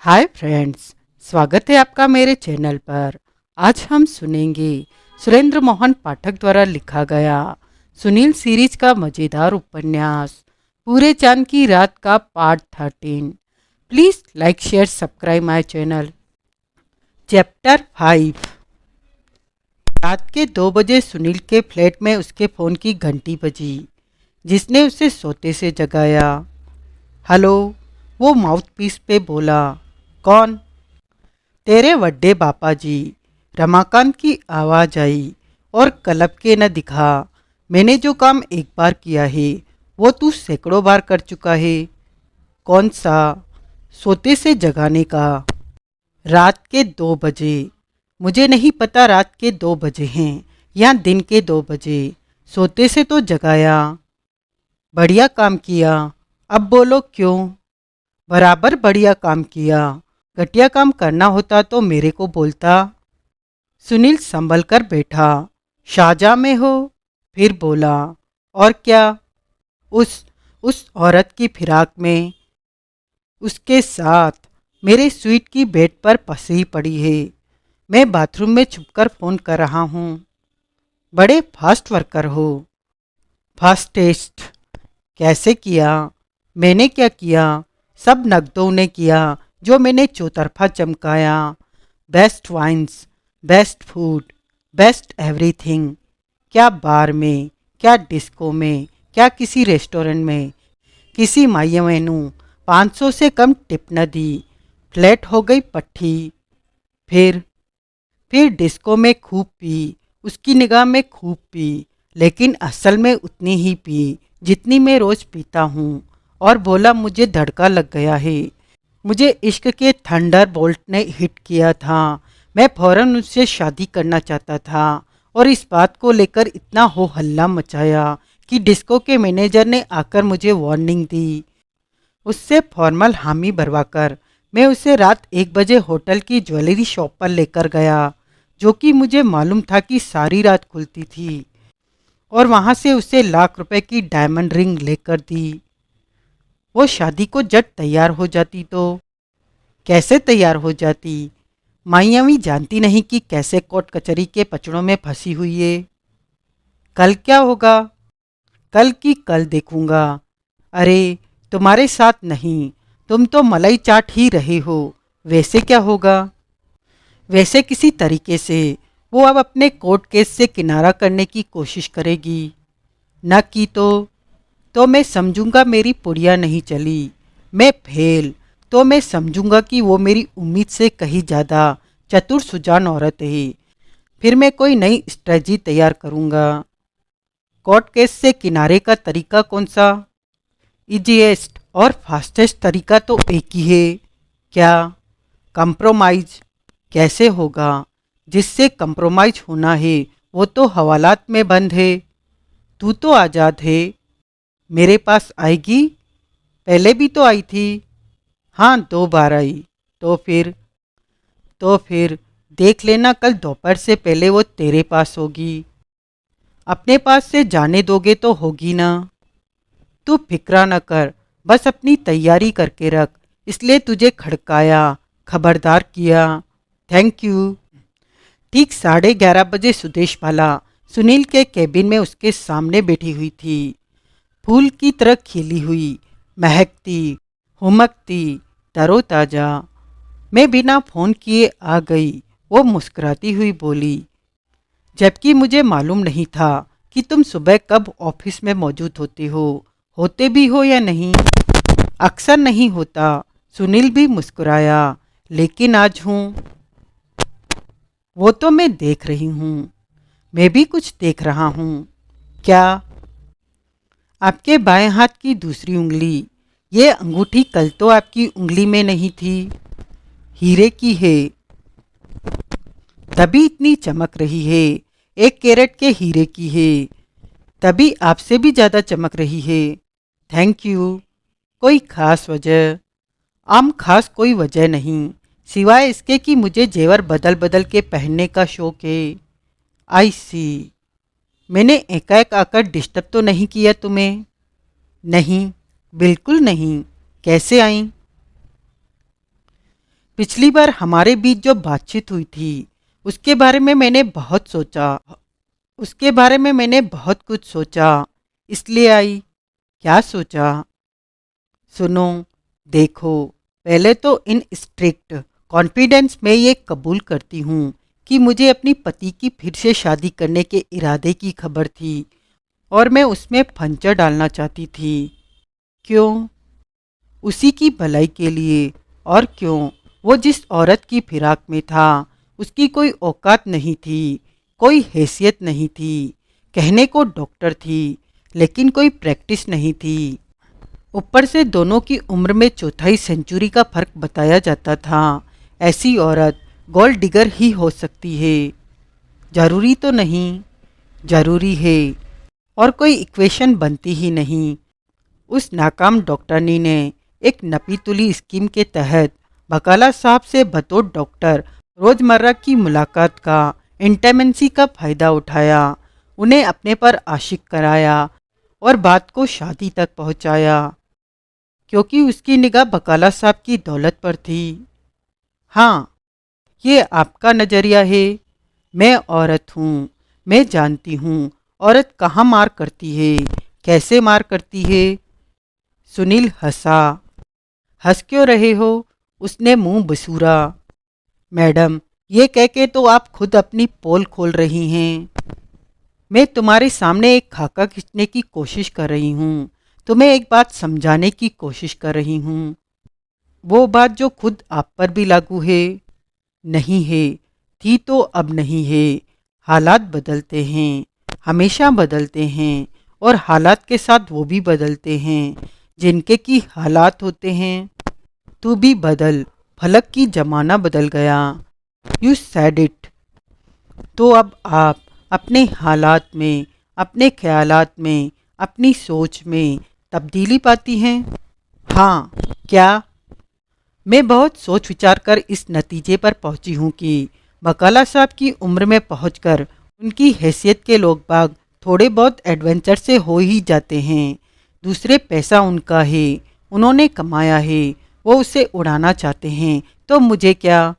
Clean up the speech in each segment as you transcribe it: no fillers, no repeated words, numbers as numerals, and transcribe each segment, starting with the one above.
Hi friends, स्वागत है आपका मेरे चैनल पर। आज हम सुनेंगे सुरेंद्र मोहन पाठक द्वारा लिखा गया सुनील सीरीज का मज़ेदार उपन्यास पूरे चांद की रात का part 13। Please like share subscribe my channel. Chapter 5। रात के 2 बजे सुनील के फ्लैट में उसके फ़ोन की घंटी बजी, जिसने उसे सोते से जगाया। हेलो, वो माउथपीस पे बोला। कौन? तेरे वड्डे बापा जी। रमाकांत की आवाज़ आई और कलब के न दिखा। मैंने जो काम एक बार किया है वो तू सैकड़ों बार कर चुका है। कौन सा? सोते से जगाने का। रात के 2 बजे। मुझे नहीं पता रात के 2 बजे हैं या दिन के 2 बजे। सोते से तो जगाया। बढ़िया काम किया। अब बोलो क्यों? बराबर बढ़िया काम किया। घटिया काम करना होता तो मेरे को बोलता। सुनील संभल कर बैठा। शाहजहाँ में हो? फिर बोला। और क्या? उस औरत की फिराक में, उसके साथ मेरे स्वीट की बेड पर पसरी पड़ी है। मैं बाथरूम में छुपकर फ़ोन कर रहा हूँ। बड़े फास्ट वर्कर हो। फास्टेस्ट? कैसे किया? मैंने क्या किया? सब नगदों ने किया जो मैंने चौतरफा चमकाया। Best wines, best food, best everything. क्या बार में, क्या डिस्को में, क्या किसी रेस्टोरेंट में, किसी माये मेनू 500 से कम टिप न दी। फ्लैट हो गई पट्टी। फिर फिर डिस्को में खूब पी, उसकी निगाह में खूब पी, लेकिन असल में उतनी ही पी जितनी मैं रोज़ पीता हूँ। और बोला मुझे धड़का लग गया है। मुझे इश्क के थंडर बोल्ट ने हिट किया था। मैं फ़ौरन उससे शादी करना चाहता था और इस बात को लेकर इतना हो हल्ला मचाया कि डिस्को के मैनेजर ने आकर मुझे वार्निंग दी। उससे फॉर्मल हामी भरवाकर मैं उसे रात 1 बजे होटल की ज्वेलरी शॉप पर लेकर गया, जो कि मुझे मालूम था कि सारी रात खुलती थी, और वहाँ से उसे लाख रुपए की डायमंड रिंग लेकर दी। वो शादी को जट तैयार हो जाती तो। कैसे तैयार हो जाती? मायावी जानती नहीं कि कैसे कोर्ट कचहरी के पचड़ों में फंसी हुई है। कल क्या होगा? कल की कल देखूंगा। अरे, तुम्हारे साथ नहीं, तुम तो मलाई चाट ही रहे हो। वैसे क्या होगा? वैसे किसी तरीके से वो अब अपने कोर्ट केस से किनारा करने की कोशिश करेगी। न की तो मैं समझूंगा मेरी पुड़िया नहीं चली। मैं फेल तो मैं समझूंगा कि वो मेरी उम्मीद से कहीं ज़्यादा चतुर सुजान औरत है। फिर मैं कोई नई स्ट्रेटजी तैयार करूंगा। कोर्ट केस से किनारे का तरीका कौन सा? इजीएस्ट और फास्टेस्ट तरीका तो एक ही है। क्या? कंप्रोमाइज। कैसे होगा? जिससे कंप्रोमाइज होना है वो तो हवालात में बंद है। तू तो आज़ाद है। मेरे पास आएगी? पहले भी तो आई थी। हाँ, 2 बार आई। तो फिर देख लेना, कल दोपहर से पहले वो तेरे पास होगी। अपने पास से जाने दोगे तो होगी ना। तू फिक्रा न कर, बस अपनी तैयारी करके रख। इसलिए तुझे खड़काया, खबरदार किया। Thank you. ठीक 11:30 बजे सुदेश बाला सुनील के केबिन में उसके सामने बैठी हुई थी। फूल की तरह खिली हुई, महकती, हुमकती, तरोताजा। मैं बिना फ़ोन किए आ गई, वो मुस्कुराती हुई बोली। जबकि मुझे मालूम नहीं था कि तुम सुबह कब ऑफिस में मौजूद होते हो। होते भी हो या नहीं? अक्सर नहीं होता। सुनील भी मुस्कुराया। लेकिन आज हूँ। वो तो मैं देख रही हूँ। मैं भी कुछ देख रहा हूँ। क्या? आपके बाएं हाथ की दूसरी उंगली। ये अंगूठी कल तो आपकी उंगली में नहीं थी। हीरे की है, तभी इतनी चमक रही है। 1 कैरेट के हीरे की है, तभी आपसे भी ज़्यादा चमक रही है। Thank you. कोई ख़ास वजह? खास कोई वजह नहीं, सिवाय इसके कि मुझे जेवर बदल बदल के पहनने का शौक है। आई सी। मैंने एकाएक आकर डिस्टर्ब तो नहीं किया तुम्हें? नहीं, बिल्कुल नहीं। कैसे आई? पिछली बार हमारे बीच जो बातचीत हुई थी उसके बारे में मैंने बहुत सोचा। उसके बारे में मैंने बहुत कुछ सोचा, इसलिए आई। क्या सोचा? सुनो, देखो, पहले तो इन स्ट्रिक्ट कॉन्फिडेंस में ये कबूल करती हूँ कि मुझे अपनी पति की फिर से शादी करने के इरादे की खबर थी और मैं उसमें फंचर डालना चाहती थी। क्यों? उसी की भलाई के लिए। और क्यों? वो जिस औरत की फिराक में था उसकी कोई औकात नहीं थी, कोई हैसियत नहीं थी। कहने को डॉक्टर थी लेकिन कोई प्रैक्टिस नहीं थी। ऊपर से दोनों की उम्र में चौथाई सेंचुरी का फर्क बताया जाता था। ऐसी औरत गोल्ड डिगर ही हो सकती है। जरूरी तो नहीं, जरूरी है। और कोई इक्वेशन बनती ही नहीं। उस नाकाम डॉक्टरनी ने एक नपीतुली स्कीम के तहत बकाला साहब से बतौर डॉक्टर रोजमर्रा की मुलाकात का, इंटेमेंसी का फायदा उठाया, उन्हें अपने पर आशिक कराया और बात को शादी तक पहुंचाया, क्योंकि उसकी निगाह बकाला साहब की दौलत पर थी। हाँ, ये आपका नज़रिया है। मैं औरत हूँ, मैं जानती हूँ औरत कहाँ मार करती है, कैसे मार करती है। सुनील हंसा। हंस क्यों रहे हो? उसने मुंह बसूरा। मैडम, ये कह के तो आप खुद अपनी पोल खोल रही हैं। मैं तुम्हारे सामने एक खाका खींचने की कोशिश कर रही हूँ, तुम्हें एक बात समझाने की कोशिश कर रही हूँ। वो बात जो खुद आप पर भी लागू है। नहीं है, थी तो अब नहीं है। हालात बदलते हैं, हमेशा बदलते हैं, और हालात के साथ वो भी बदलते हैं जिनके की हालात होते हैं। तू भी बदल, फलक की जमाना बदल गया। You sad it. तो अब आप अपने हालात में, अपने ख्यालात में, अपनी सोच में तब्दीली पाती हैं। हाँ, क्या? मैं बहुत सोच विचार कर इस नतीजे पर पहुंची हूँ कि बकाला साहब की उम्र में पहुंचकर उनकी हैसियत के लोग बाग थोड़े बहुत एडवेंचर से हो ही जाते हैं। दूसरे पैसा उनका है, उन्होंने कमाया है, वो उसे उड़ाना चाहते हैं, तो मुझे क्या?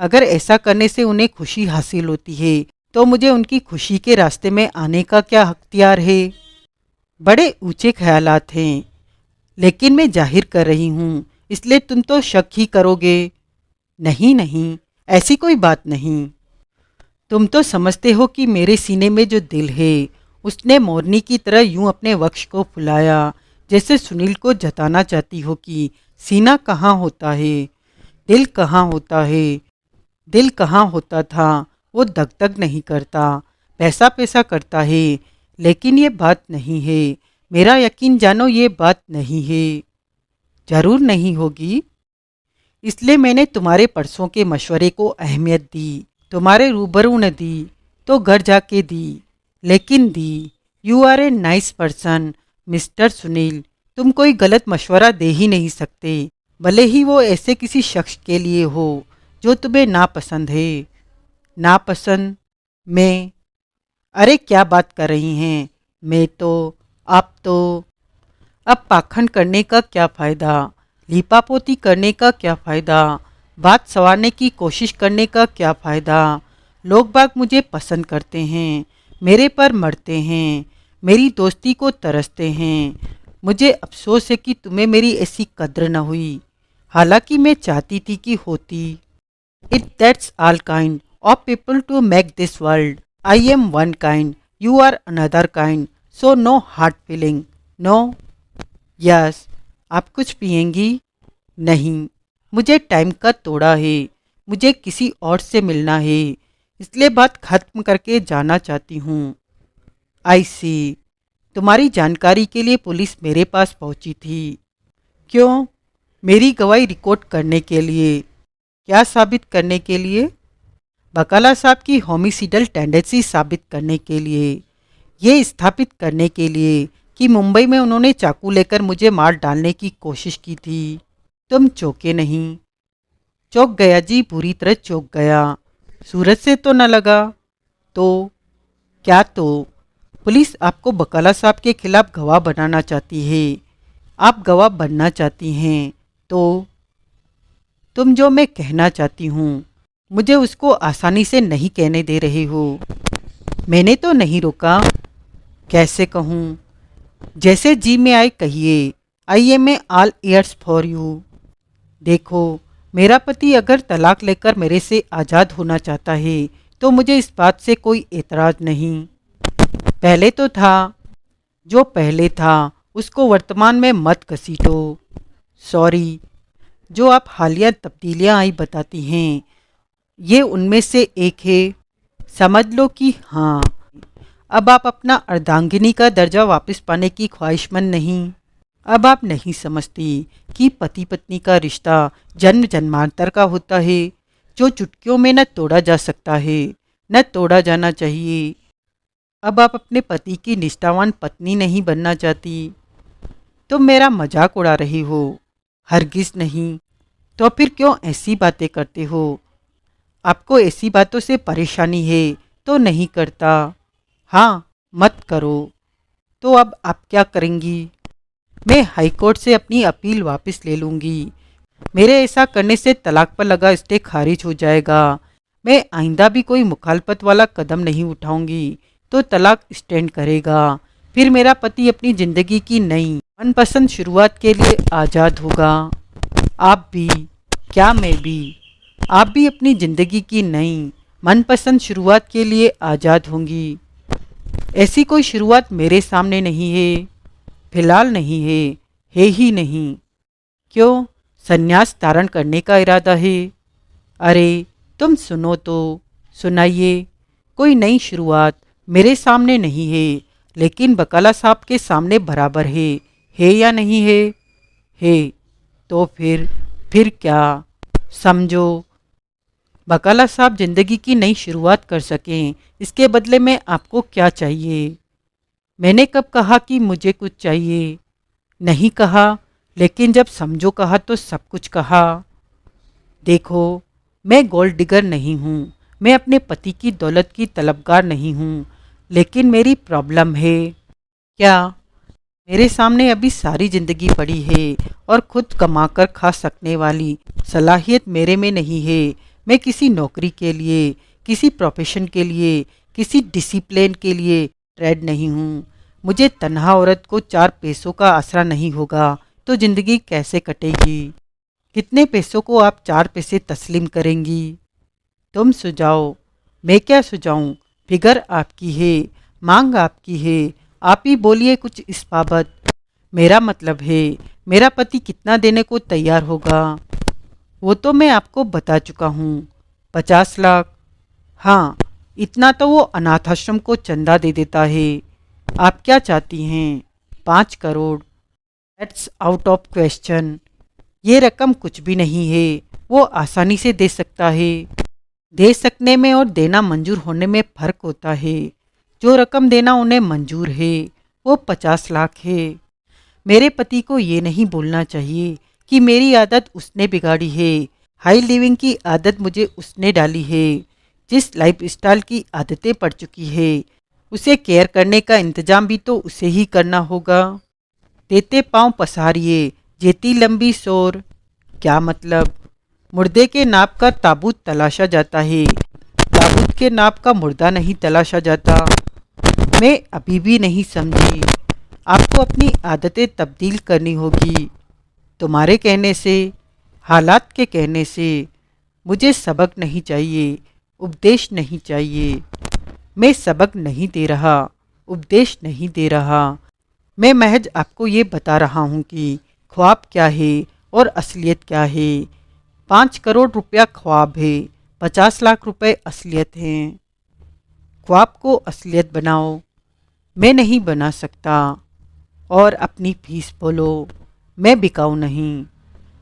अगर ऐसा करने से उन्हें खुशी हासिल होती है तो मुझे उनकी खुशी के रास्ते में आने का क्या अख्तियार है? बड़े ऊंचे ख्यालात हैं, लेकिन मैं जाहिर कर रही हूँ, इसलिए तुम तो शक ही करोगे। नहीं नहीं, ऐसी कोई बात नहीं। तुम तो समझते हो कि मेरे सीने में जो दिल है, उसने मोरनी की तरह यूं अपने वक्ष को फुलाया, जैसे सुनील को जताना चाहती हो कि सीना कहाँ होता है, दिल कहाँ होता है। दिल कहाँ होता था, वो धक धक नहीं करता, पैसा पैसा करता है। लेकिन ये बात नहीं है, मेरा यकीन जानो, ये बात नहीं है। जरूर नहीं होगी। इसलिए मैंने तुम्हारे परसों के मशवरे को अहमियत दी। तुम्हारे रूबरू न दी तो घर जाके दी, लेकिन दी। You are a nice person mister Sunil. तुम कोई गलत मशवरा दे ही नहीं सकते, भले ही वो ऐसे किसी शख्स के लिए हो जो तुम्हें नापसंद है। नापसंद? मैं? अरे क्या बात कर रही हैं? मैं तो, आप तो। अब पाखंड करने का क्या फ़ायदा, लीपापोती करने का क्या फ़ायदा, बात संवारने की कोशिश करने का क्या फ़ायदा। लोग बाग मुझे पसंद करते हैं, मेरे पर मरते हैं, मेरी दोस्ती को तरसते हैं। मुझे अफसोस है कि तुम्हें मेरी ऐसी कद्र न हुई, हालांकि मैं चाहती थी कि होती। It that's all kind of people to make this world. I am one kind, you are another kind, so no hard feeling, no. Yes. आप कुछ पिएंगी? नहीं, मुझे टाइम का तोड़ा है, मुझे किसी और से मिलना है, इसलिए बात खत्म करके जाना चाहती हूँ। आई सी। तुम्हारी जानकारी के लिए पुलिस मेरे पास पहुँची थी। क्यों? मेरी गवाही रिकॉर्ड करने के लिए। क्या साबित करने के लिए? बकाला साहब की होमिसिडल टेंडेंसी साबित करने के लिए। ये स्थापित करने के लिए कि मुंबई में उन्होंने चाकू लेकर मुझे मार डालने की कोशिश की थी। तुम चौंके नहीं? चौंक गया जी, पूरी तरह चौंक गया। सूरज से तो न लगा? तो क्या तो? पुलिस आपको बकाला साहब के खिलाफ गवाह बनाना चाहती है। आप गवाह बनना चाहती हैं तो? तुम जो मैं कहना चाहती हूँ मुझे उसको आसानी से नहीं कहने दे रहे हो। मैंने तो नहीं रोका। कैसे कहूँ? जैसे जी में आए कहिए। I am a all ears for you. देखो, मेरा पति अगर तलाक लेकर मेरे से आज़ाद होना चाहता है तो मुझे इस बात से कोई एतराज़ नहीं। पहले तो था, जो पहले था उसको वर्तमान में मत घसीटो। सॉरी। जो आप हालिया तब्दीलियां आई बताती हैं ये उनमें से एक है। समझ लो कि हाँ, अब आप अपना अर्धांगिनी का दर्जा वापस पाने की ख्वाहिशमंद नहीं। अब आप नहीं समझती कि पति पत्नी का रिश्ता जन्म जन्मांतर का होता है, जो चुटकियों में न तोड़ा जा सकता है न तोड़ा जाना चाहिए। अब आप अपने पति की निष्ठावान पत्नी नहीं बनना चाहती। तुम मेरा मजाक उड़ा रही हो? हरगिज नहीं। तो फिर क्यों ऐसी बातें करते हो? आपको ऐसी बातों से परेशानी है तो नहीं करता। हाँ, मत करो। तो अब आप क्या करेंगी? मैं हाई कोर्ट से अपनी अपील वापस ले लूँगी। मेरे ऐसा करने से तलाक पर लगा स्टे खारिज हो जाएगा। मैं आइंदा भी कोई मुखालफत वाला कदम नहीं उठाऊंगी तो तलाक स्टैंड करेगा। फिर मेरा पति अपनी ज़िंदगी की नई मनपसंद शुरुआत के लिए आज़ाद होगा। आप भी, क्या मैं भी, आप भी अपनी ज़िंदगी की नई मनपसंद शुरुआत के लिए आज़ाद होंगी। ऐसी कोई शुरुआत मेरे सामने नहीं है, फिलहाल नहीं है ही नहीं। क्यों, संन्यास धारण करने का इरादा है? अरे तुम सुनो तो, सुनाइए। कोई नई शुरुआत मेरे सामने नहीं है, लेकिन बकाला साहब के सामने बराबर है या नहीं है? है। तो फिर क्या? समझो, बकाला साहब जिंदगी की नई शुरुआत कर सकें, इसके बदले में आपको क्या चाहिए? मैंने कब कहा कि मुझे कुछ चाहिए? नहीं कहा, लेकिन जब समझो कहा तो सब कुछ कहा। देखो, मैं गोल्ड डिगर नहीं हूँ, मैं अपने पति की दौलत की तलबगार नहीं हूँ, लेकिन मेरी प्रॉब्लम है। क्या? मेरे सामने अभी सारी ज़िंदगी पड़ी है और खुद कमाकर खा सकने वाली सलाहियत मेरे में नहीं है। मैं किसी नौकरी के लिए, किसी प्रोफेशन के लिए, किसी डिसिप्लिन के लिए ट्रेड नहीं हूँ। मुझे तन्हा औरत को 4 पैसों का आसरा नहीं होगा तो ज़िंदगी कैसे कटेगी? कितने पैसों को आप 4 पैसे तस्लीम करेंगी? तुम सुझाओ। मैं क्या सुझाऊं? फिगर आपकी है, मांग आपकी है। आप ही बोलिए कुछ इस बाबत। मेरा मतलब है, मेरा पति कितना देने को तैयार होगा? वो तो मैं आपको बता चुका हूँ, 50 लाख। हाँ, इतना तो वो अनाथाश्रम को चंदा दे देता है। आप क्या चाहती हैं? 5 crore. That's out of question. ये रकम कुछ भी नहीं है, वो आसानी से दे सकता है। दे सकने में और देना मंजूर होने में फ़र्क होता है। जो रकम देना उन्हें मंजूर है वो 50 लाख है। मेरे पति को ये नहीं बोलना चाहिए कि मेरी आदत उसने बिगाड़ी है। हाई लिविंग की आदत मुझे उसने डाली है। जिस लाइफस्टाइल की आदतें पड़ चुकी है उसे केयर करने का इंतजाम भी तो उसे ही करना होगा। देते पाँव पसारिए, जेती लंबी शोर। क्या मतलब? मुर्दे के नाप का ताबूत तलाशा जाता है, ताबूत के नाप का मुर्दा नहीं तलाशा जाता। मैं अभी भी नहीं समझी। आपको अपनी आदतें तब्दील करनी होगी। तुम्हारे कहने से, हालात के कहने से। मुझे सबक नहीं चाहिए, उपदेश नहीं चाहिए। मैं सबक नहीं दे रहा, उपदेश नहीं दे रहा। मैं महज आपको ये बता रहा हूँ कि ख्वाब क्या है और असलियत क्या है। 5 करोड़ रुपया ख्वाब है, 50 लाख रुपए असलियत हैं। ख्वाब को असलियत बनाओ। मैं नहीं बना सकता। और अपनी फीस बोलो। मैं बिकाऊ नहीं।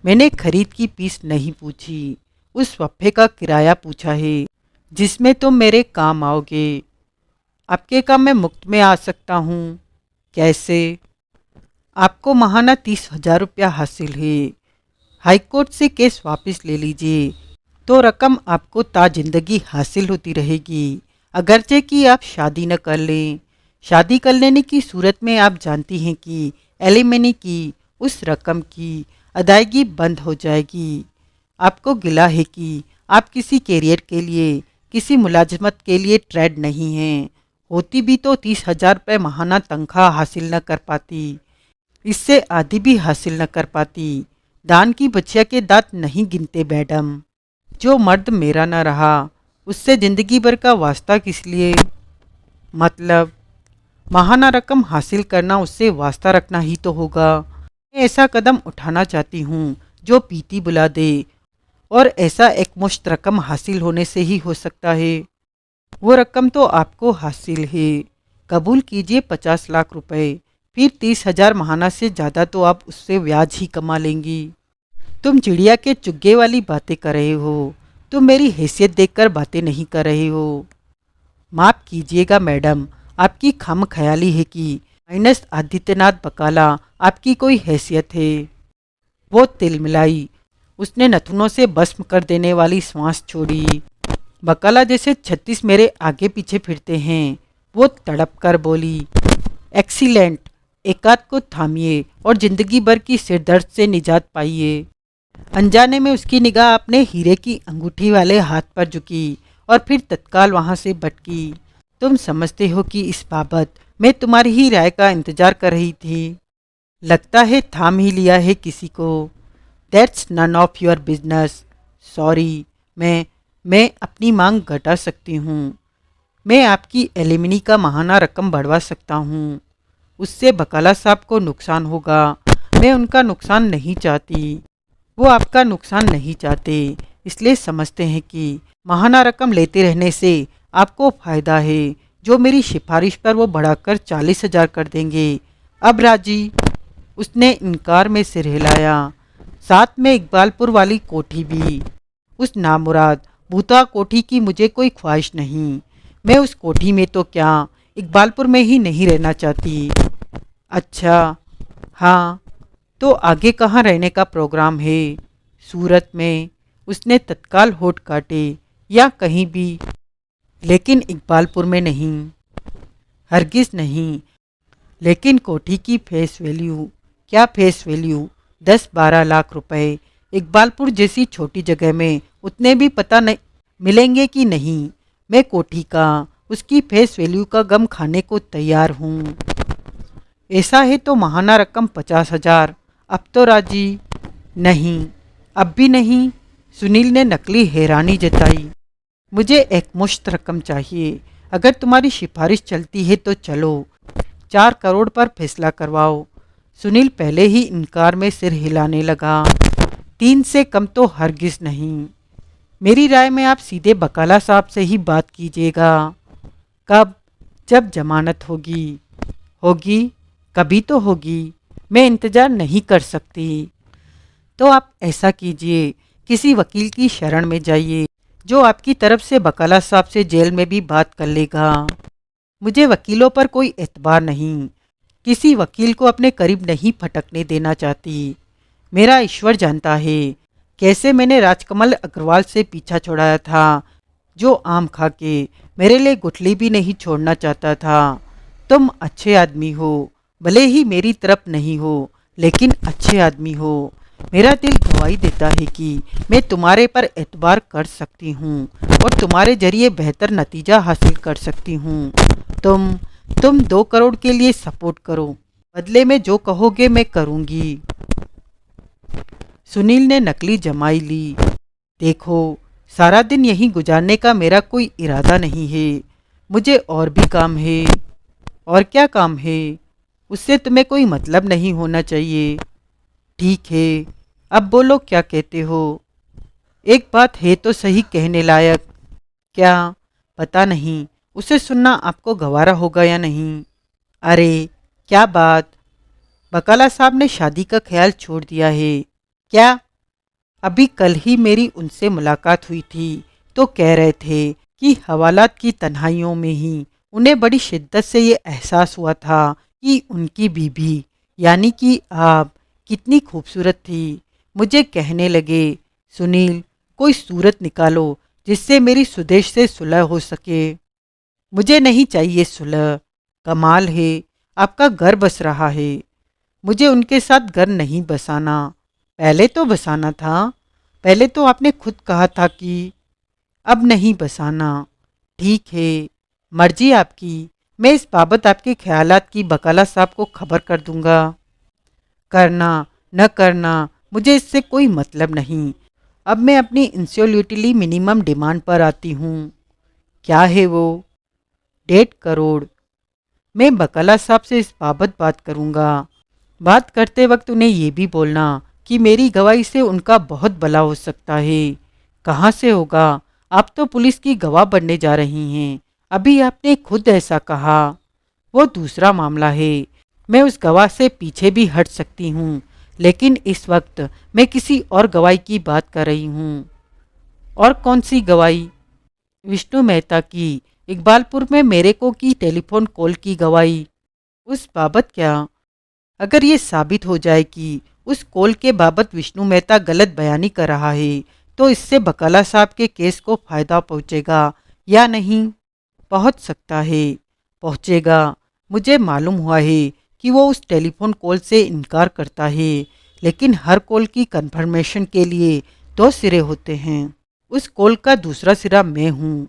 मैंने खरीद की फीस नहीं पूछी, उस वफ़े का किराया पूछा है जिसमें तुम मेरे काम आओगे। आपके काम में मुफ्त में आ सकता हूँ। कैसे? आपको महाना 30,000 रुपया हासिल है। हाई कोर्ट से केस वापस ले लीजिए तो रकम आपको ताजिंदगी हासिल होती रहेगी, अगरचे कि आप शादी न कर लें। शादी कर लेने की सूरत में आप जानती हैं कि एलिमनी की उस रकम की अदायगी बंद हो जाएगी। आपको गिला है कि आप किसी कैरियर के लिए, किसी मुलाजमत के लिए ट्रेड नहीं हैं। होती भी तो 30,000 रुपये महाना तनख्वाह हासिल न कर पाती, इससे आधी भी हासिल न कर पाती। दान की बच्चिया के दांत नहीं गिनते मैडम। जो मर्द मेरा न रहा उससे जिंदगी भर का वास्ता किस लिए? मतलब महाना रकम हासिल करना उससे वास्ता रखना ही तो होगा। मैं ऐसा कदम उठाना चाहती हूँ जो पीती बुला दे, और ऐसा एकमुश्त रकम हासिल होने से ही हो सकता है। वो रकम तो आपको हासिल है। कबूल कीजिए 50 लाख रुपए, फिर 30,000 महाना से ज़्यादा तो आप उससे ब्याज ही कमा लेंगी। तुम चिड़िया के चुग्गे वाली बातें कर रहे हो, तुम मेरी हैसियत देखकर बातें नहीं कर रहे हो। माफ़ कीजिएगा मैडम, आपकी खाम ख्याली है कि माइनस आदित्यनाथ बकाला आपकी कोई हैसियत है। वो तिलमिलाई, उसने नथुनों से भस्म कर देने वाली श्वास छोड़ी। बकाला जैसे 36 मेरे आगे पीछे फिरते हैं। वो तड़प कर बोली, एक्सीलेंट, एकाध को थामिए और जिंदगी भर की सिरदर्द से निजात पाइए। अनजाने में उसकी निगाह अपने हीरे की अंगूठी वाले हाथ पर झुकी और फिर तत्काल वहां से भटकी। तुम समझते हो कि इस बाबत मैं तुम्हारी ही राय का इंतजार कर रही थी। लगता है थाम ही लिया है किसी को। That's none of your business. Sorry, मैं अपनी मांग घटा सकती हूँ। मैं आपकी एलिमिनी का महाना रकम बढ़वा सकता हूँ। उससे बकाला साहब को नुकसान होगा। मैं उनका नुकसान नहीं चाहती। वो आपका नुकसान नहीं चाहते, इसलिए समझते हैं कि महाना रकम लेते रहने से आपको फ़ायदा है। जो मेरी सिफारिश पर वो बढ़ाकर 40,000 कर देंगे। अब राजी? उसने इनकार में सिर हिलाया। साथ में इकबालपुर वाली कोठी भी। उस नामुराद भूता कोठी की मुझे कोई ख्वाहिश नहीं। मैं उस कोठी में तो क्या, इकबालपुर में ही नहीं रहना चाहती। अच्छा, हाँ, तो आगे कहाँ रहने का प्रोग्राम है? सूरत में? उसने तत्काल होठ काटे। या कहीं भी, लेकिन इकबालपुर में नहीं, हरगिज नहीं। लेकिन कोठी की फेस वैल्यू? क्या फेस वैल्यू? 10-12 लाख रुपए। इकबालपुर जैसी छोटी जगह में उतने भी पता नहीं मिलेंगे कि नहीं। मैं कोठी का, उसकी फेस वैल्यू का गम खाने को तैयार हूँ। ऐसा है तो महाना रकम 50,000। अब तो राजी? नहीं, अब भी नहीं। सुनील ने नकली हैरानी जताई। मुझे एक मुश्त रकम चाहिए। अगर तुम्हारी सिफारिश चलती है तो चलो, 4 करोड़ पर फैसला करवाओ। सुनील पहले ही इनकार में सिर हिलाने लगा। 3 से कम तो हरगिज नहीं। मेरी राय में आप सीधे बकाला साहब से ही बात कीजिएगा। कब? जब जमानत होगी। होगी? कभी तो होगी। मैं इंतज़ार नहीं कर सकती। तो आप ऐसा कीजिए, किसी वकील की शरण में जाइए जो आपकी तरफ से बकाला साहब से जेल में भी बात कर लेगा। मुझे वकीलों पर कोई एतबार नहीं। किसी वकील को अपने करीब नहीं फटकने देना चाहती। मेरा ईश्वर जानता है कैसे मैंने राजकमल अग्रवाल से पीछा छुड़ाया था, जो आम खा के मेरे लिए गुठली भी नहीं छोड़ना चाहता था। तुम अच्छे आदमी हो, भले ही मेरी तरफ नहीं हो, लेकिन अच्छे आदमी हो। मेरा दिल गवाही देता है कि मैं तुम्हारे पर एतबार कर सकती हूँ और तुम्हारे जरिए बेहतर नतीजा हासिल कर सकती हूँ। तुम 2 करोड़ के लिए सपोर्ट करो, बदले में जो कहोगे मैं करूँगी। सुनील ने नकली जमाई ली। देखो, सारा दिन यहीं गुजारने का मेरा कोई इरादा नहीं है। मुझे और भी काम है। और क्या काम है? उससे तुम्हें कोई मतलब नहीं होना चाहिए। ठीक है, अब बोलो क्या कहते हो? एक बात है तो सही कहने लायक। क्या? पता नहीं उसे सुनना आपको गवारा होगा या नहीं। अरे क्या बात? बकाला साहब ने शादी का ख्याल छोड़ दिया है क्या? अभी कल ही मेरी उनसे मुलाकात हुई थी तो कह रहे थे कि हवालात की तन्हाइयों में ही उन्हें बड़ी शिद्दत से ये एहसास हुआ था कि उनकी बीबी यानी कि आप कितनी खूबसूरत थी। मुझे कहने लगे, सुनील, कोई सूरत निकालो जिससे मेरी सुदेश से सुलह हो सके। मुझे नहीं चाहिए सुलह। कमाल है, आपका घर बस रहा है। मुझे उनके साथ घर नहीं बसाना, पहले तो बसाना था, पहले तो आपने खुद कहा था कि अब नहीं बसाना। ठीक है, मर्जी आपकी। मैं इस बाबत आपके ख्यालात की बकाला साहब को खबर कर दूंगा। करना न करना मुझे इससे कोई मतलब नहीं। अब मैं अपनी इंसोल्यूटली मिनिमम डिमांड पर आती हूँ। क्या है वो? 1.5 करोड़। मैं बकाला साहब से इस बाबत बात करूँगा। बात करते वक्त उन्हें ये भी बोलना कि मेरी गवाही से उनका बहुत भला हो सकता है। कहाँ से होगा? आप तो पुलिस की गवाह बनने जा रही हैं। अभी आपने खुद ऐसा कहा। वो दूसरा मामला है। मैं उस गवाह से पीछे भी हट सकती हूँ, लेकिन इस वक्त मैं किसी और गवाही की बात कर रही हूँ। और कौन सी गवाही? विष्णु मेहता की इकबालपुर में मेरे को की टेलीफोन कॉल की गवाही। उस बाबत क्या? अगर ये साबित हो जाए कि उस कॉल के बाबत विष्णु मेहता गलत बयानी कर रहा है, तो इससे बकाला साहब के केस को फायदा पहुंचेगा या नहीं? पहुंच सकता है, पहुंचेगा। मुझे मालूम हुआ है कि वो उस टेलीफोन कॉल से इनकार करता है, लेकिन हर कॉल की कंफर्मेशन के लिए 2 सिरे होते हैं। उस कॉल का दूसरा सिरा मैं हूँ।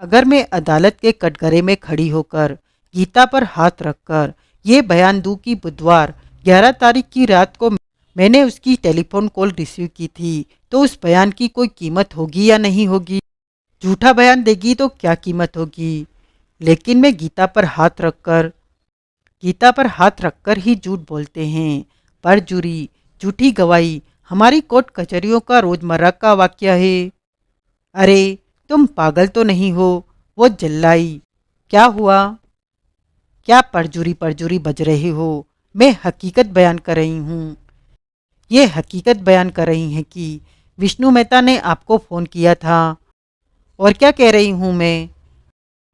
अगर मैं अदालत के कटघरे में खड़ी होकर गीता पर हाथ रखकर ये बयान दूं कि बुधवार 11 तारीख की रात को मैंने उसकी टेलीफोन कॉल रिसीव की थी, तो उस बयान की कोई कीमत होगी या नहीं होगी? झूठा बयान देगी तो क्या कीमत होगी? लेकिन मैं गीता पर हाथ रखकर ही झूठ बोलते हैं। परजुरी, झूठी गवाही हमारी कोर्ट कचहरियों का रोजमर्रा का वाक्य है। अरे, तुम पागल तो नहीं हो? वो जल्लाई। क्या हुआ? क्या परजुरी परजुरी बज रहे हो? मैं हकीकत बयान कर रही हूँ। ये हकीकत बयान कर रही हैं कि विष्णु मेहता ने आपको फ़ोन किया था। और क्या कह रही हूँ मैं?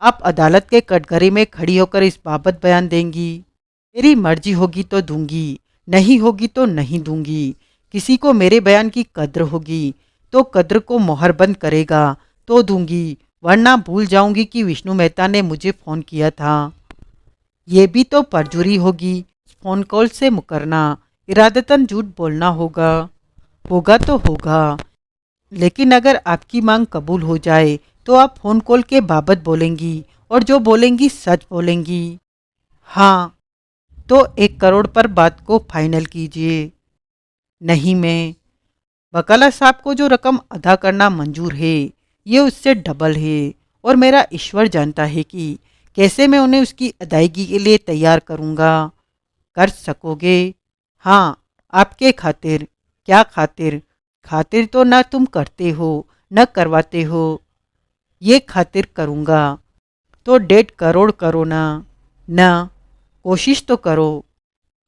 आप अदालत के कटघरे में खड़ी होकर इस बाबत बयान देंगी। मेरी मर्जी होगी तो दूंगी, नहीं होगी तो नहीं दूंगी। किसी को मेरे बयान की कद्र होगी तो कद्र को मोहरबंद करेगा तो दूंगी, वरना भूल जाऊंगी कि विष्णु मेहता ने मुझे फ़ोन किया था। ये भी तो परजुरी होगी। फ़ोन कॉल से मुकरना, इरादतन झूठ बोलना होगा। होगा तो होगा, लेकिन अगर आपकी मांग कबूल हो जाए तो आप फ़ोन कॉल के बाबत बोलेंगी और जो बोलेंगी सच बोलेंगी। हाँ, तो 1 करोड़ पर बात को फाइनल कीजिए। नहीं, मैं वकाला साहब को जो रकम अदा करना मंजूर है, ये उससे डबल है। और मेरा ईश्वर जानता है कि कैसे मैं उन्हें उसकी अदायगी के लिए तैयार करूँगा। कर सकोगे? हाँ, आपके खातिर। क्या खातिर? खातिर तो ना तुम करते हो न करवाते हो। ये खातिर करूँगा। तो 1.5 करोड़ करो ना। ना, कोशिश तो करो।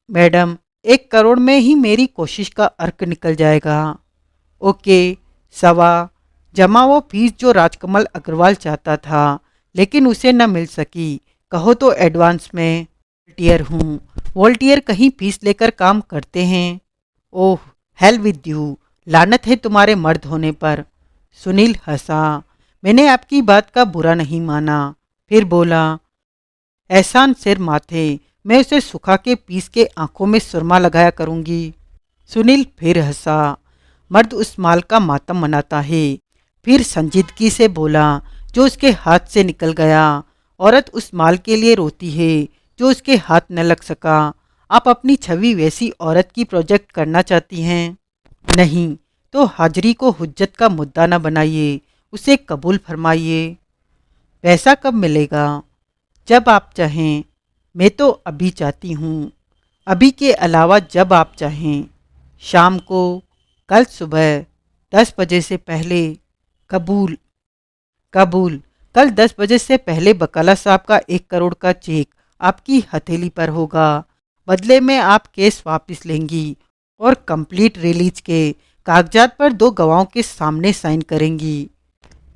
मैडम, 1 करोड़ में ही मेरी कोशिश का अर्क निकल जाएगा। ओके, सवा। जमा वो फीस जो राजकमल अग्रवाल चाहता था, लेकिन उसे न मिल सकी। कहो तो एडवांस में। वॉलंटियर हूँ। वॉलंटियर कहीं फीस लेकर काम करते हैं? ओह, हेल विद यू। लानत है तुम्हारे मर्द होने पर। सुनील हंसा। मैंने आपकी बात का बुरा नहीं माना। फिर बोला, एहसान सिर माथे। मैं उसे सुखा के पीस के आंखों में सुरमा लगाया करूंगी। सुनील फिर हंसा। मर्द उस माल का मातम मनाता है। फिर संजीदगी से बोला, जो उसके हाथ से निकल गया। औरत उस माल के लिए रोती है जो उसके हाथ न लग सका। आप अपनी छवि वैसी औरत की प्रोजेक्ट करना चाहती हैं? नहीं, तो हाजरी को हुज्जत का मुद्दा न बनाइए, उसे कबूल फरमाइए। पैसा कब मिलेगा? जब आप चाहें। मैं तो अभी चाहती हूँ। अभी के अलावा जब आप चाहें। शाम को, कल सुबह 10 बजे से पहले। कबूल। कबूल। कल 10 बजे से पहले बकाला साहब का 1 करोड़ का चेक आपकी हथेली पर होगा। बदले में आप केस वापस लेंगी और कंप्लीट रिलीज के कागजात पर 2 गवाहों के सामने साइन करेंगी।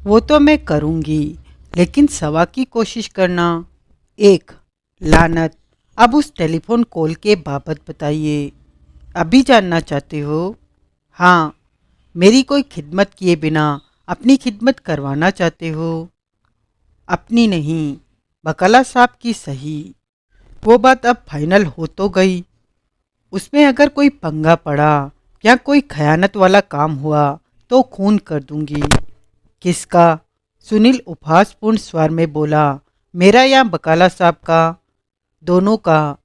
वो तो मैं करूँगी, लेकिन सवा की कोशिश करना। 1। लानत। अब उस टेलीफोन कॉल के बाबत बताइए। अभी जानना चाहते हो? हाँ। मेरी कोई खिदमत किए बिना अपनी खिदमत करवाना चाहते हो? अपनी नहीं, बकाला साहब की सही। वो बात अब फाइनल हो तो गई। उसमें अगर कोई पंगा पड़ा या कोई खयानत वाला काम हुआ तो खून कर दूंगी। किसका? सुनील उपहासपूर्ण स्वर में बोला। मेरा या बकाला साहब का? दोनों का।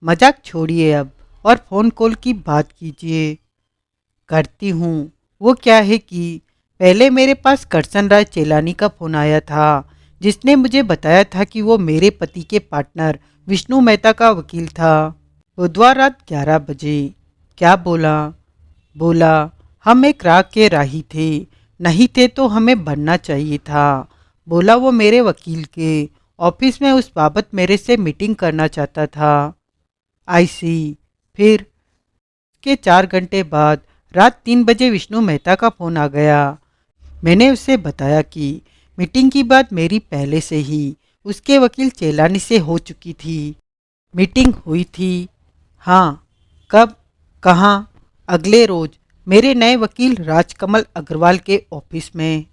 मजाक छोड़िए अब और फ़ोन कॉल की बात कीजिए। करती हूँ। वो क्या है कि पहले मेरे पास करसन राय चेलानी का फ़ोन आया था, जिसने मुझे बताया था कि वो मेरे पति के पार्टनर विष्णु मेहता का वकील था। बुधवार रात 11 बजे। क्या बोला? बोला हम एक राह के राही थे, नहीं थे तो हमें बनना चाहिए था। बोला वो मेरे वकील के ऑफिस में उस बाबत मेरे से मीटिंग करना चाहता था। आई सी। फिर के 4 घंटे बाद रात 3 बजे विष्णु मेहता का फ़ोन आ गया। मैंने उसे बताया कि मीटिंग की बात मेरी पहले से ही उसके वकील चेलानी से हो चुकी थी। मीटिंग हुई थी? हाँ। कब? कहाँ? अगले रोज मेरे नए वकील राजकमल अग्रवाल के ऑफिस में।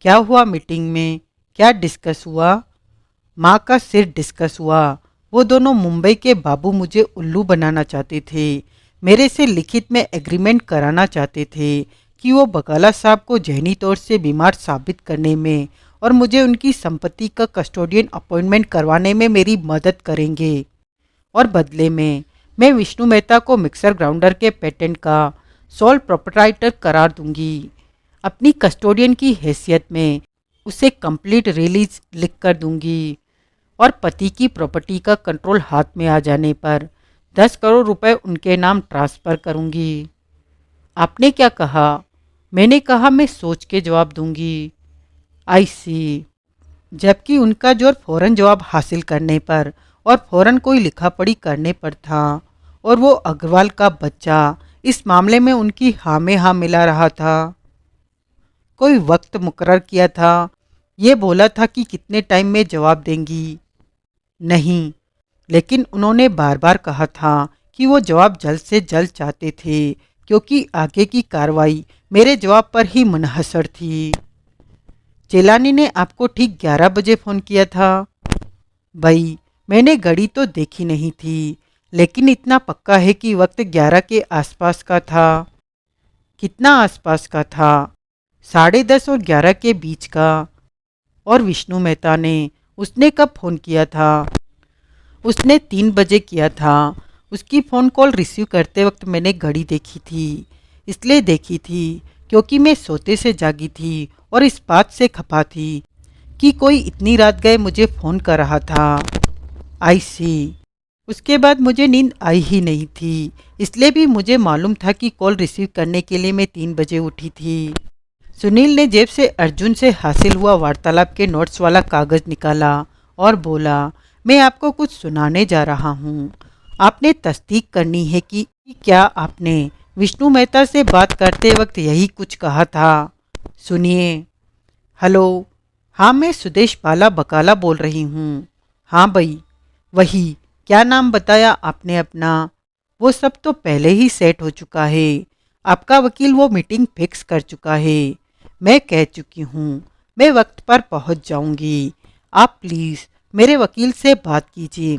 क्या हुआ मीटिंग में? क्या डिस्कस हुआ? माँ का सिर डिस्कस हुआ। वो दोनों मुंबई के बाबू मुझे उल्लू बनाना चाहते थे। मेरे से लिखित में एग्रीमेंट कराना चाहते थे कि वो बकाला साहब को जहनी तौर से बीमार साबित करने में और मुझे उनकी संपत्ति का कस्टोडियन अपॉइंटमेंट करवाने में मेरी मदद करेंगे। और बदले में मैं विष्णु मेहता को मिक्सर ग्राउंडर के पेटेंट का सोल प्रोप्राइटर करार दूंगी। अपनी कस्टोडियन की हैसियत में उसे कंप्लीट रिलीज लिख कर दूंगी और पति की प्रॉपर्टी का कंट्रोल हाथ में आ जाने पर 10 करोड़ रुपए उनके नाम ट्रांसफ़र करूंगी। आपने क्या कहा? मैंने कहा मैं सोच के जवाब दूंगी। आई सी। जबकि उनका जोर फौरन जवाब हासिल करने पर और फौरन कोई लिखा पढ़ी करने पर था, और वो अग्रवाल का बच्चा इस मामले में उनकी हाँ में हाँ मिला रहा था। कोई वक्त मुकर्रर किया था? ये बोला था कि कितने टाइम में जवाब देंगी? नहीं, लेकिन उन्होंने बार बार कहा था कि वो जवाब जल्द से जल्द चाहते थे, क्योंकि आगे की कार्रवाई मेरे जवाब पर ही मुनहसर थी। चेलानी ने आपको ठीक 11 बजे फ़ोन किया था? भाई, मैंने घड़ी तो देखी नहीं थी, लेकिन इतना पक्का है कि वक्त 11 के आसपास का था। कितना आसपास का था? 10:30 और 11 के बीच का। और विष्णु मेहता ने, उसने कब फ़ोन किया था? उसने 3 बजे किया था। उसकी फ़ोन कॉल रिसीव करते वक्त मैंने घड़ी देखी थी। इसलिए देखी थी क्योंकि मैं सोते से जागी थी और इस बात से खफा थी कि कोई इतनी रात गए मुझे फ़ोन कर रहा था। आई सी। उसके बाद मुझे नींद आई ही नहीं थी, इसलिए भी मुझे मालूम था कि कॉल रिसीव करने के लिए मैं 3 बजे उठी थी। सुनील ने जेब से अर्जुन से हासिल हुआ वार्तालाप के नोट्स वाला कागज़ निकाला और बोला, मैं आपको कुछ सुनाने जा रहा हूँ। आपने तस्दीक करनी है कि क्या आपने विष्णु मेहता से बात करते वक्त यही कुछ कहा था। सुनिए। हेलो। हाँ, मैं सुदेश बाला बकाला बोल रही हूँ। हाँ भाई, वही। क्या नाम बताया आपने अपना? वो सब तो पहले ही सेट हो चुका है। आपका वकील वो मीटिंग फिक्स कर चुका है। मैं कह चुकी हूँ मैं वक्त पर पहुँच जाऊँगी। आप प्लीज़ मेरे वकील से बात कीजिए।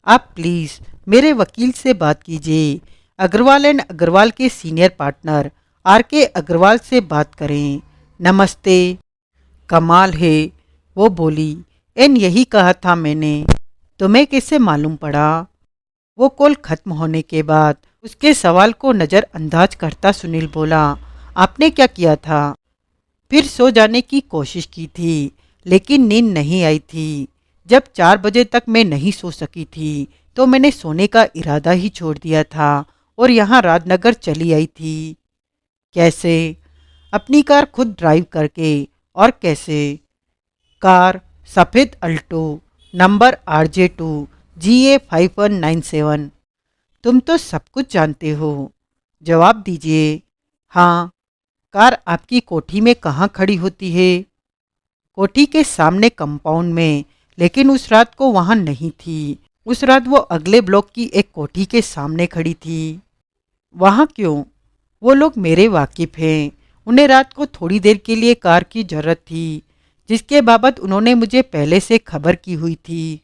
आप प्लीज़ मेरे वकील से बात कीजिए। अग्रवाल एंड अग्रवाल के सीनियर पार्टनर RK अग्रवाल से बात करें। नमस्ते। कमाल है, वो बोली। एन यही कहा था मैंने। तुम्हें कैसे मालूम पड़ा? वो कॉल खत्म होने के बाद उसके सवाल को नज़रअंदाज करता सुनील बोला, आपने क्या किया था? फिर सो जाने की कोशिश की थी, लेकिन नींद नहीं आई थी। जब 4 बजे तक मैं नहीं सो सकी थी तो मैंने सोने का इरादा ही छोड़ दिया था और यहाँ राजनगर चली आई थी। कैसे? अपनी कार खुद ड्राइव करके। और कैसे? कार सफ़ेद अल्टो, नंबर RJ2 GA5197। तुम तो सब कुछ जानते हो। जवाब दीजिए। हाँ। कार आपकी कोठी में कहाँ खड़ी होती है? कोठी के सामने कंपाउंड में, लेकिन उस रात को वहाँ नहीं थी। उस रात वो अगले ब्लॉक की एक कोठी के सामने खड़ी थी। वहाँ क्यों? वो लोग मेरे वाकिफ़ हैं। उन्हें रात को थोड़ी देर के लिए कार की ज़रूरत थी, जिसके बाबत उन्होंने मुझे पहले से खबर की हुई थी।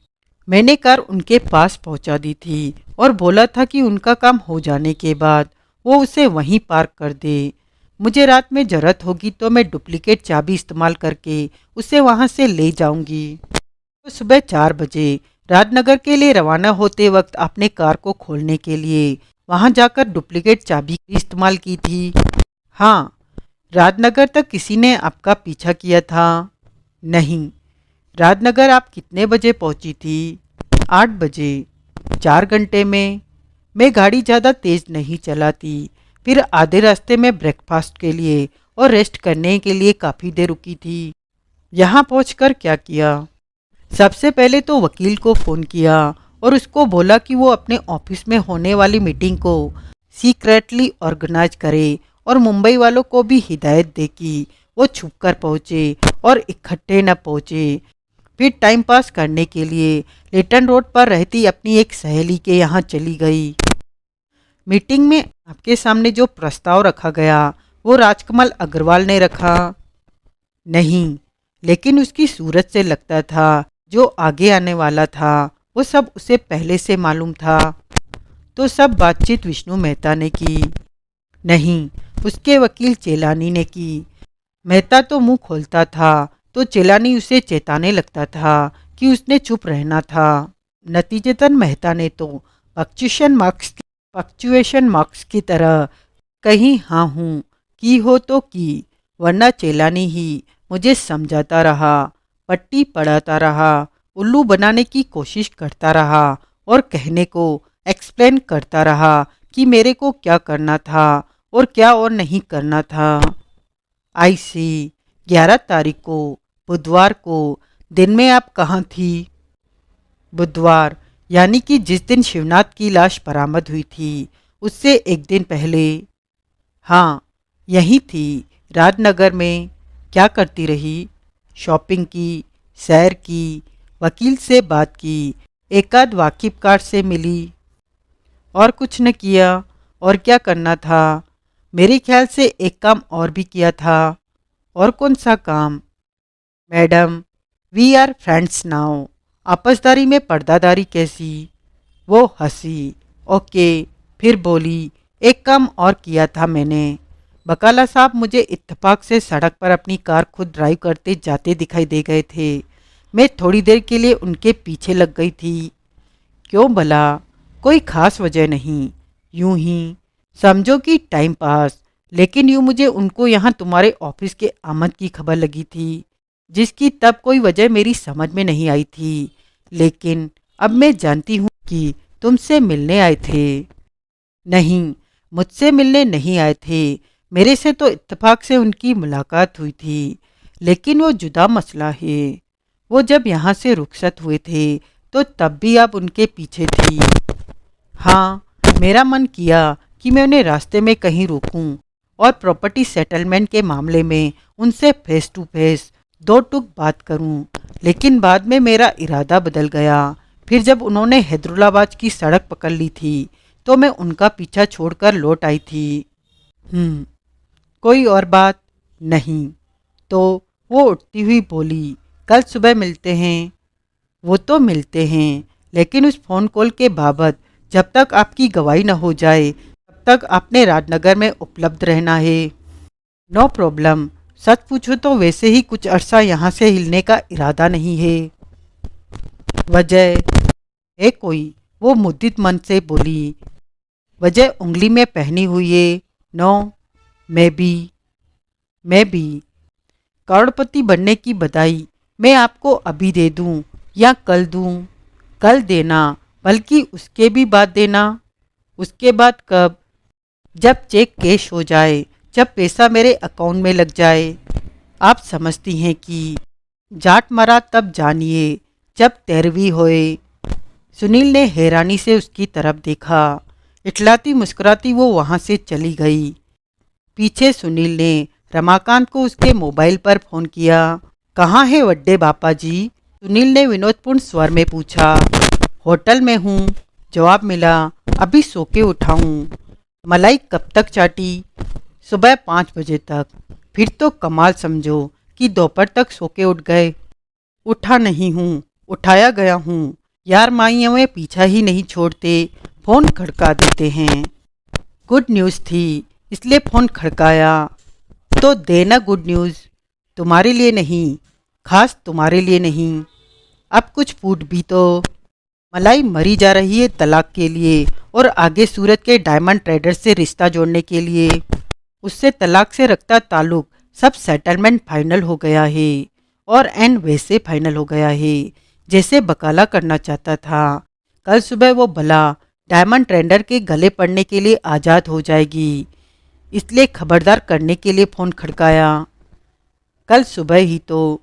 मैंने कार उनके पास पहुंचा दी थी और बोला था कि उनका काम हो जाने के बाद वो उसे वहीं पार्क कर दे। मुझे रात में ज़रूरत होगी तो मैं डुप्लीकेट चाबी इस्तेमाल करके उसे वहाँ से ले जाऊंगी। तो सुबह 4 बजे राजनगर के लिए रवाना होते वक्त आपने कार को खोलने के लिए वहाँ जाकर डुप्लीकेट चाबी इस्तेमाल की थी। हाँ। राजनगर तक किसी ने आपका पीछा किया था? नहीं। राजनगर आप कितने बजे पहुंची थी? 8 बजे। 4 घंटे में? मैं गाड़ी ज़्यादा तेज़ नहीं चलाती। फिर आधे रास्ते में ब्रेकफास्ट के लिए और रेस्ट करने के लिए काफ़ी देर रुकी थी। यहाँ पहुंचकर क्या किया? सबसे पहले तो वकील को फ़ोन किया और उसको बोला कि वो अपने ऑफिस में होने वाली मीटिंग को सीक्रेटली ऑर्गेनाइज करे और मुंबई वालों को भी हिदायत दे कि वो छुपकर पहुँचे और इकट्ठे न पहुँचे। फिर टाइम पास करने के लिए लिटन रोड पर रहती अपनी एक सहेली के यहाँ चली गई। मीटिंग में आपके सामने जो प्रस्ताव रखा गया वो राजकमल अग्रवाल ने रखा? नहीं, लेकिन उसकी सूरत से लगता था जो आगे आने वाला था वो सब उसे पहले से मालूम था। तो सब बातचीत विष्णु मेहता ने की? नहीं, उसके वकील चेलानी ने की। मेहता तो मुंह खोलता था तो चेलानी उसे चेताने लगता था कि उसने चुप रहना था। नतीजतन मेहता ने तो पक्चुएशन मार्क्स की तरह कहीं हाँ हूँ की हो तो की, वरना चेलानी ही मुझे समझाता रहा, पट्टी पढ़ाता रहा, उल्लू बनाने की कोशिश करता रहा और कहने को एक्सप्लेन करता रहा कि मेरे को क्या करना था और क्या और नहीं करना था। आई सी। 11 तारीख को, बुधवार को, दिन में आप कहाँ थी? बुधवार, यानी कि जिस दिन शिवनाथ की लाश बरामद हुई थी उससे एक दिन पहले। हाँ, यहीं थी, राजनगर में। क्या करती रही? शॉपिंग की, सैर की, वकील से बात की, एक आध वाकिफकार से मिली। और कुछ न किया? और क्या करना था? मेरे ख्याल से एक काम और भी किया था। और कौन सा काम? Madam, we are friends now. आपसदारी में पर्दादारी कैसी? वो हंसी। ओके। फिर बोली, एक काम और किया था मैंने। बकाला साहब मुझे इत्तेफाक से सड़क पर अपनी कार खुद ड्राइव करते जाते दिखाई दे गए थे। मैं थोड़ी देर के लिए उनके पीछे लग गई थी। क्यों भला? कोई खास वजह नहीं, यूं ही समझो कि टाइम पास। लेकिन यूं मुझे उनको यहाँ तुम्हारे ऑफिस के आमद की खबर लगी थी, जिसकी तब कोई वजह मेरी समझ में नहीं आई थी। लेकिन अब मैं जानती हूँ कि तुमसे मिलने आए थे। नहीं, मुझसे मिलने नहीं आए थे। मेरे से तो इत्तेफाक से उनकी मुलाकात हुई थी, लेकिन वो जुदा मसला है। वो जब यहाँ से रुखसत हुए थे तो तब भी आप उनके पीछे थी। हाँ, मेरा मन किया कि मैं उन्हें रास्ते में कहीं रोकूं और प्रॉपर्टी सेटलमेंट के मामले में उनसे फेस टू फेस दो टूक बात करूं, लेकिन बाद में मेरा इरादा बदल गया। फिर जब उन्होंने हैदराबाद की सड़क पकड़ ली थी तो मैं उनका पीछा छोड़कर लौट आई थी। कोई और बात? नहीं। तो वो उठती हुई बोली, कल सुबह मिलते हैं। वो तो मिलते हैं, लेकिन उस फ़ोन कॉल के बाबत जब तक आपकी गवाही न हो जाए तब तक आपने राजनगर में उपलब्ध रहना है। No problem. सच पूछो तो वैसे ही कुछ अरसा यहाँ से हिलने का इरादा नहीं है। वजह है कोई? वो मुद्दित मन से बोली। वजह उंगली में पहनी हुई है। नो, मैं भी करोड़पति बनने की बधाई मैं आपको अभी दे दूं या कल दूं? कल देना, बल्कि उसके भी बाद देना। उसके बाद कब? जब चेक कैश हो जाए, जब पैसा मेरे अकाउंट में लग जाए। आप समझती हैं कि जाट मरा तब जानिए जब 13वीं होए। सुनील ने हैरानी से उसकी तरफ देखा। इठलाती मुस्कुराती वो वहाँ से चली गई। पीछे सुनील ने रमाकांत को उसके मोबाइल पर फ़ोन किया। कहाँ है वड्डे बापा जी? सुनील ने विनोदपूर्ण स्वर में पूछा। होटल में हूँ, जवाब मिला। अभी सो के उठाऊँ। मलाई कब तक चाटी? सुबह 5 बजे तक। फिर तो कमाल समझो कि दोपहर तक सो के उठ गए। उठा नहीं हूँ, उठाया गया हूँ। यार माइयों में पीछा ही नहीं छोड़ते, फ़ोन खड़का देते हैं। गुड न्यूज़ थी इसलिए फ़ोन खड़काया। तो देना गुड न्यूज़, तुम्हारे लिए नहीं, खास तुम्हारे लिए नहीं। अब कुछ फूट भी तो। मलाई मरी जा रही है तलाक के लिए और आगे सूरत के डायमंड ट्रेडर से रिश्ता जोड़ने के लिए। उससे तलाक से रखता ताल्लुक सब सेटलमेंट फाइनल हो गया है और एन वैसे फाइनल हो गया है जैसे बकाला करना चाहता था। कल सुबह वो भला डायमंड ट्रेडर के गले पड़ने के लिए आज़ाद हो जाएगी, इसलिए खबरदार करने के लिए फ़ोन खड़काया। कल सुबह ही तो,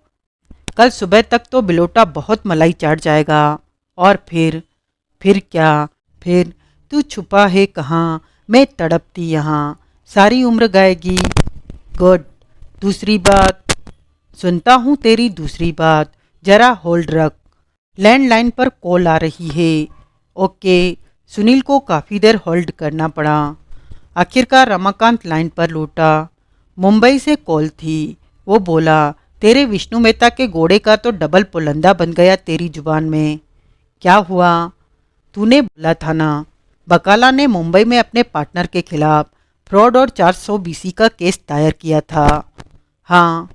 कल सुबह तक तो बिलोटा बहुत मलाई चाट जाएगा। और फिर क्या? फिर तू छुपा है कहाँ, मैं तड़पती यहाँ, सारी उम्र गाएगी। गुड। दूसरी बात, सुनता हूँ तेरी दूसरी बात, जरा होल्ड रख, लैंडलाइन पर कॉल आ रही है। ओके। सुनील को काफ़ी देर होल्ड करना पड़ा। आखिरकार रमाकांत लाइन पर लौटा। मुंबई से कॉल थी। वो बोला, तेरे विष्णु मेहता के घोड़े का तो डबल पुलंदा बन गया तेरी जुबान में। क्या हुआ? तूने बोला था ना, बकाला ने मुंबई में अपने पार्टनर के खिलाफ फ्रॉड और 420 का केस दायर किया था। हाँ,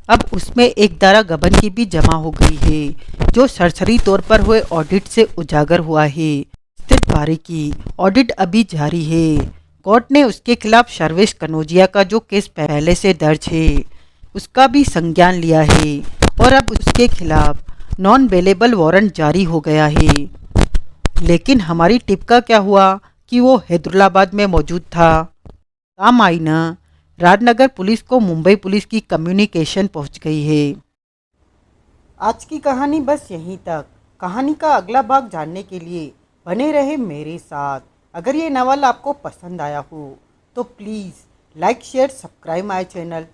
अब उसमें एक धारा गबन की भी जमा हो गई है जो सरसरी तौर पर हुए ऑडिट से उजागर हुआ है। स्थित बारी की ऑडिट अभी जारी है। कोर्ट ने उसके खिलाफ सर्वेश कनौजिया का जो केस पहले से दर्ज है उसका भी संज्ञान लिया है और अब उसके खिलाफ नॉन बेलेबल वारंट जारी हो गया है। लेकिन हमारी टिप का क्या हुआ कि वो हैदराबाद में मौजूद था? काम आई ना, राजनगर पुलिस को मुंबई पुलिस की कम्युनिकेशन पहुंच गई है। आज की कहानी बस यहीं तक। कहानी का अगला भाग जानने के लिए बने रहे मेरे साथ। अगर ये नावल आपको पसंद आया हो तो please like share subscribe my channel.